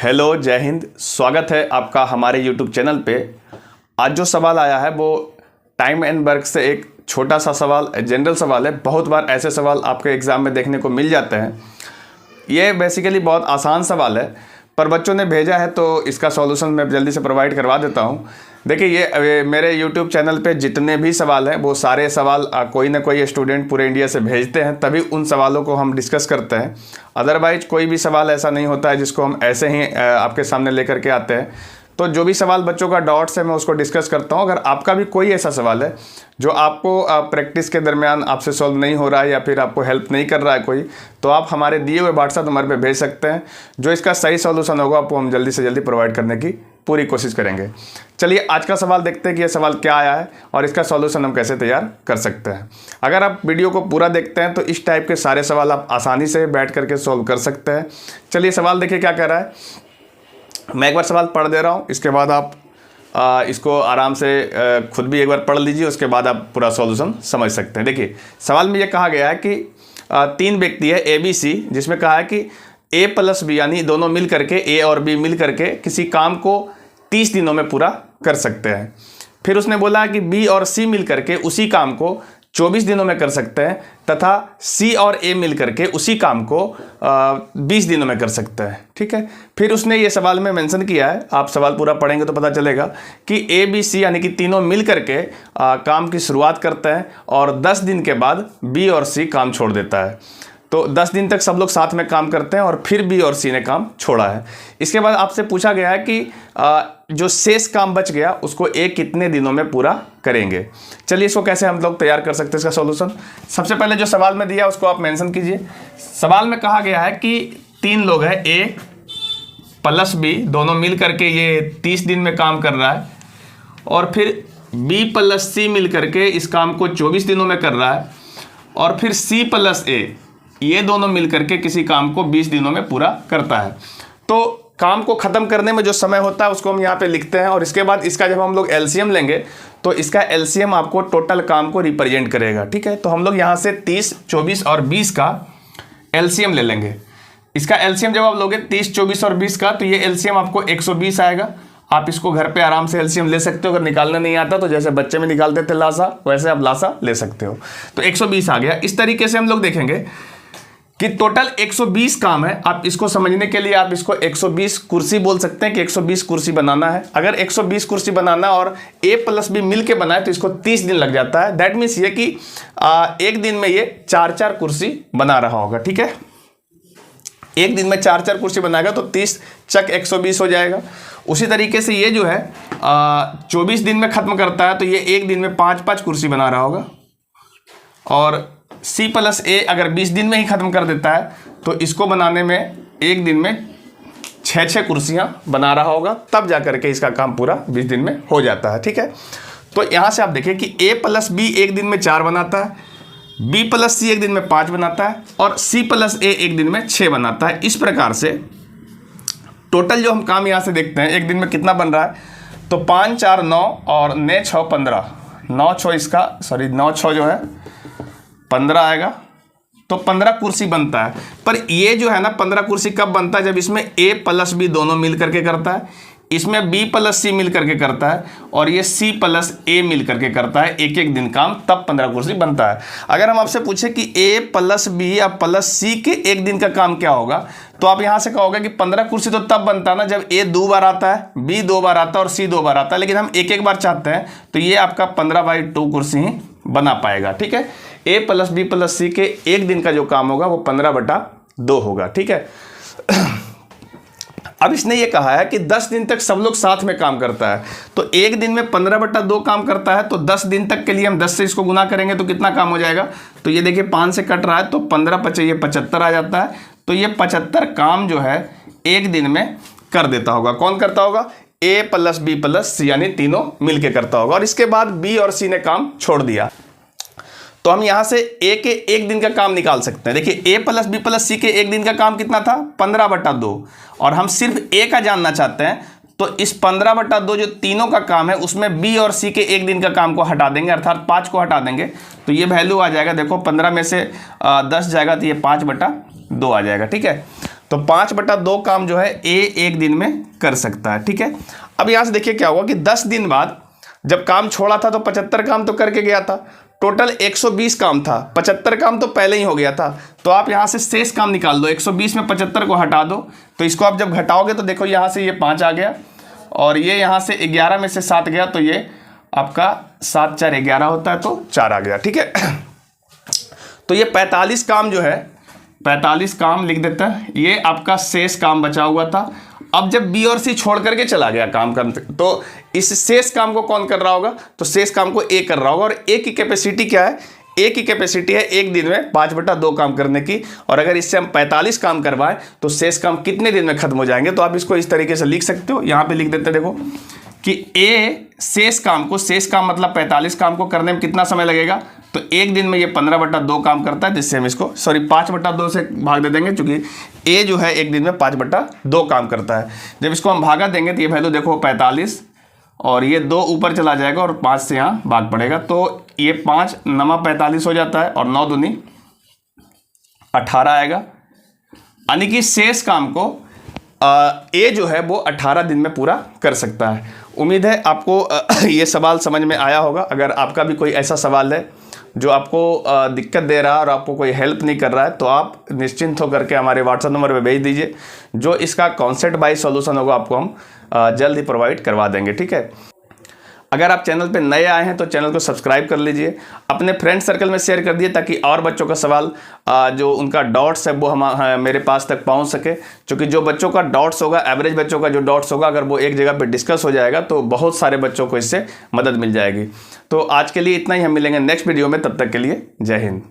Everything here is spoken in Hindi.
हेलो, जय हिंद। स्वागत है आपका हमारे YouTube चैनल पे। आज जो सवाल आया है वो टाइम एंड वर्क से एक छोटा सा सवाल, जनरल सवाल है। बहुत बार ऐसे सवाल आपके एग्ज़ाम में देखने को मिल जाते हैं। ये बेसिकली बहुत आसान सवाल है, पर बच्चों ने भेजा है तो इसका सॉल्यूशन मैं जल्दी से प्रोवाइड करवा देता हूँ। देखिए, ये मेरे YouTube चैनल पे जितने भी सवाल हैं वो सारे सवाल कोई ना कोई स्टूडेंट पूरे इंडिया से भेजते हैं, तभी उन सवालों को हम डिस्कस करते हैं। अदरवाइज कोई भी सवाल ऐसा नहीं होता है जिसको हम ऐसे ही आपके सामने लेकर के आते हैं। तो जो भी सवाल बच्चों का डाउट्स है मैं उसको डिस्कस करता हूँ। अगर आपका भी कोई ऐसा सवाल है जो आपको प्रैक्टिस के दरमियान आपसे सॉल्व नहीं हो रहा है या फिर आपको हेल्प नहीं कर रहा है कोई, तो आप हमारे दिए हुए व्हाट्सएप नंबर पे भेज सकते हैं। जो इसका सही सॉल्यूशन होगा आपको हम जल्दी से जल्दी प्रोवाइड करने की पूरी कोशिश करेंगे। चलिए आज का सवाल देखते हैं कि यह सवाल क्या आया है और इसका सॉल्यूशन हम कैसे तैयार कर सकते हैं। अगर आप वीडियो को पूरा देखते हैं तो इस टाइप के सारे सवाल आप आसानी से बैठ करके सॉल्व कर सकते हैं। चलिए सवाल देखिए क्या कह रहा है। मैं एक बार सवाल पढ़ दे रहा हूँ, इसके बाद आप इसको आराम से खुद भी एक बार पढ़ लीजिए, उसके बाद आप पूरा सॉल्यूशन समझ सकते हैं। देखिए सवाल में ये कहा गया है कि तीन व्यक्ति है ABC, जिसमें कहा है कि A + B यानी दोनों मिल करके A और B मिल करके किसी काम को 30 दिनों में पूरा कर सकते हैं। फिर उसने बोला कि B और C मिल करके उसी काम को 24 दिनों में कर सकते हैं तथा C और A मिल करके उसी काम को 20 दिनों में कर सकते हैं। ठीक है। फिर उसने ये सवाल में मेंशन किया है, आप सवाल पूरा पढ़ेंगे तो पता चलेगा कि A B C यानी कि तीनों मिल करके काम की शुरुआत करते हैं और 10 दिन के बाद B और C काम छोड़ देता है। तो 10 दिन तक सब लोग साथ में काम करते हैं और फिर B और C ने काम छोड़ा है। इसके बाद आपसे पूछा गया है कि जो शेष काम बच गया उसको A कितने दिनों में पूरा करेंगे। चलिए इसको कैसे हम लोग तैयार कर सकते हैं इसका सॉल्यूशन। सबसे पहले जो सवाल में दिया उसको आप मेंशन कीजिए। सवाल में कहा गया है कि तीन लोग हैं A + B, दोनों मिल करके ये 30 दिन में काम कर रहा है और फिर B + C मिल करके इस काम को 24 दिनों में कर रहा है और फिर C + A ये दोनों मिल करके किसी काम को 20 दिनों में पूरा करता है। तो काम को ख़त्म करने में जो समय होता है उसको हम यहाँ पे लिखते हैं और इसके बाद इसका जब हम लोग LCM लेंगे तो इसका LCM आपको टोटल काम को रिप्रेजेंट करेगा। ठीक है। तो हम लोग यहाँ से 30, 24 और 20 का LCM ले लेंगे। इसका LCM जब आप लोगे 30, 24 और 20 का, तो ये LCM आपको 120 आएगा। आप इसको घर पे आराम से LCM ले सकते हो। अगर निकालना नहीं आता तो जैसे बच्चे में निकालते थे लासा, वैसे आप लासा ले सकते हो। तो 120 आ गया। इस तरीके से हम लोग देखेंगे कि टोटल 120 काम है। आप इसको समझने के लिए आप इसको 120 कुर्सी बोल सकते हैं कि 120 कुर्सी बनाना है। अगर 120 कुर्सी बनाना और A + B मिल के बनाए तो इसको 30 दिन लग जाता है। दैट मीन्स ये कि एक दिन में ये 4-4 कुर्सी बना रहा होगा। ठीक है। एक दिन में 4-4 कुर्सी बनाएगा तो 30 × 120 हो जाएगा। उसी तरीके से ये जो है 24 दिन में ख़त्म करता है तो ये एक दिन में 5-5 कुर्सी बना रहा होगा और C + A अगर 20 दिन में ही ख़त्म कर देता है तो इसको बनाने में एक दिन में 6-6 कुर्सियाँ बना रहा होगा, तब जा करके इसका काम पूरा 20 दिन में हो जाता है। ठीक है। तो यहाँ से आप देखिए कि A + B एक दिन में 4 बनाता है, B + C एक दिन में 5 बनाता है और C + A एक दिन में 6 बनाता है। इस प्रकार से टोटल जो हम काम यहाँ से देखते हैं एक दिन में कितना बन रहा है, तो 5 × 4 = 9 और 9 × 6 = 15। 9 × 6 जो है 15 आएगा, तो 15 कुर्सी बनता है। पर ये जो है ना 15 कुर्सी कब बनता है, जब इसमें A + B दोनों मिल करके करता है, इसमें B + C मिल करके करता है और ये C + A मिल करके करता है एक एक दिन काम, तब 15 कुर्सी बनता है। अगर हम आपसे पूछे कि A + B या +C के एक दिन का काम क्या होगा, तो आप यहाँ से कहोगे कि 15 कुर्सी तो तब बनता है ना जब A 2 बार आता है, B 2 बार आता है और C 2 बार आता है, लेकिन हम एक एक बार चाहते हैं तो ये आपका 15/2 कुर्सी ही बना पाएगा। ठीक है। A + B + C के एक दिन का जो काम होगा वो 15/2 होगा। ठीक है। अब इसने ये कहा है कि 10 दिन तक सब लोग साथ में काम करता है, तो एक दिन में 15/2 काम करता है, तो 10 दिन तक के लिए हम 10 से इसको गुना करेंगे तो कितना काम हो जाएगा, तो ये देखिए 5 से कट रहा है तो 15×5 ये 75 आ जाता है। तो ये 75 काम जो है एक दिन में कर देता होगा। कौन करता होगा? A + B + C यानी तीनों मिलके करता होगा। और इसके बाद B और C ने काम छोड़ दिया तो हम यहाँ से A के एक दिन का काम निकाल सकते हैं। देखिए A + B + C के एक दिन का काम कितना था? 15/2 और हम सिर्फ A का जानना चाहते हैं, तो इस 15/2 जो तीनों का काम है उसमें B और C के एक दिन का काम को हटा देंगे, अर्थात 5 को हटा देंगे, तो ये वैल्यू आ जाएगा। देखो 15 में से 10 जाएगा तो ये 5/2 आ जाएगा। ठीक है। तो 5/2 काम जो है ए एक दिन में कर सकता है। ठीक है, अब यहाँ से देखिए क्या हुआ कि 10 दिन बाद जब काम छोड़ा था तो 75 काम तो करके गया था, टोटल 120 काम था, 75 काम तो पहले ही हो गया था। तो आप यहाँ से शेष काम निकाल दो, 120 में 75 को हटा दो, तो इसको आप जब घटाओगे तो देखो यहाँ से ये 5 आ गया और ये यहाँ से 11 में से 7 गया, तो ये आपका 7 4 11 होता है, तो 4 आ गया। ठीक है, तो ये 45 काम जो है, 45 काम लिख देता है, ये आपका शेष काम बचा हुआ था। अब जब बी और सी छोड़ करके चला गया काम करने, तो इस शेष काम को कौन कर रहा होगा, तो शेष काम को ए कर रहा होगा। और ए की कैपेसिटी क्या है, ए की कैपेसिटी है एक दिन में 5/2 काम करने की, और अगर इससे हम 45 काम करवाएं तो शेष काम कितने दिन में खत्म हो जाएंगे। तो आप इसको इस तरीके से लिख सकते हो, यहाँ पे लिख देते हैं देखो कि ए शेष काम को, शेष काम मतलब 45 काम को करने में कितना समय लगेगा, तो एक दिन में ये 15/2 काम करता है, जिससे हम इसको 5/2 से भाग दे देंगे, क्योंकि ए जो है एक दिन में 5/2 काम करता है। जब इसको हम भागा देंगे तो ये वैल्यू देखो 45 और ये 2 ऊपर चला जाएगा और 5 से यहाँ भाग पड़ेगा, तो ये 5 9 45 हो जाता है और 9 दूनी 18 आएगा। यानी कि शेष काम को ए जो है वो 18 दिन में पूरा कर सकता है। उम्मीद है आपको ये सवाल समझ में आया होगा। अगर आपका भी कोई ऐसा सवाल है जो आपको दिक्कत दे रहा है और आपको कोई हेल्प नहीं कर रहा है, तो आप निश्चिंत होकर के हमारे व्हाट्सएप नंबर पे भेज दीजिए, जो इसका कॉन्सेप्ट वाइज सॉल्यूशन होगा आपको हम जल्द ही प्रोवाइड करवा देंगे। ठीक है, अगर आप चैनल पे नए आए हैं तो चैनल को सब्सक्राइब कर लीजिए, अपने फ्रेंड सर्कल में शेयर कर दिए, ताकि और बच्चों का सवाल जो उनका डॉट्स है वो मेरे पास तक पहुंच सके। क्योंकि जो बच्चों का डॉट्स होगा, एवरेज बच्चों का जो डॉट्स होगा, अगर वो एक जगह पे डिस्कस हो जाएगा तो बहुत सारे बच्चों को इससे मदद मिल जाएगी। तो आज के लिए इतना ही, हम मिलेंगे नेक्स्ट वीडियो में, तब तक के लिए जय हिंद।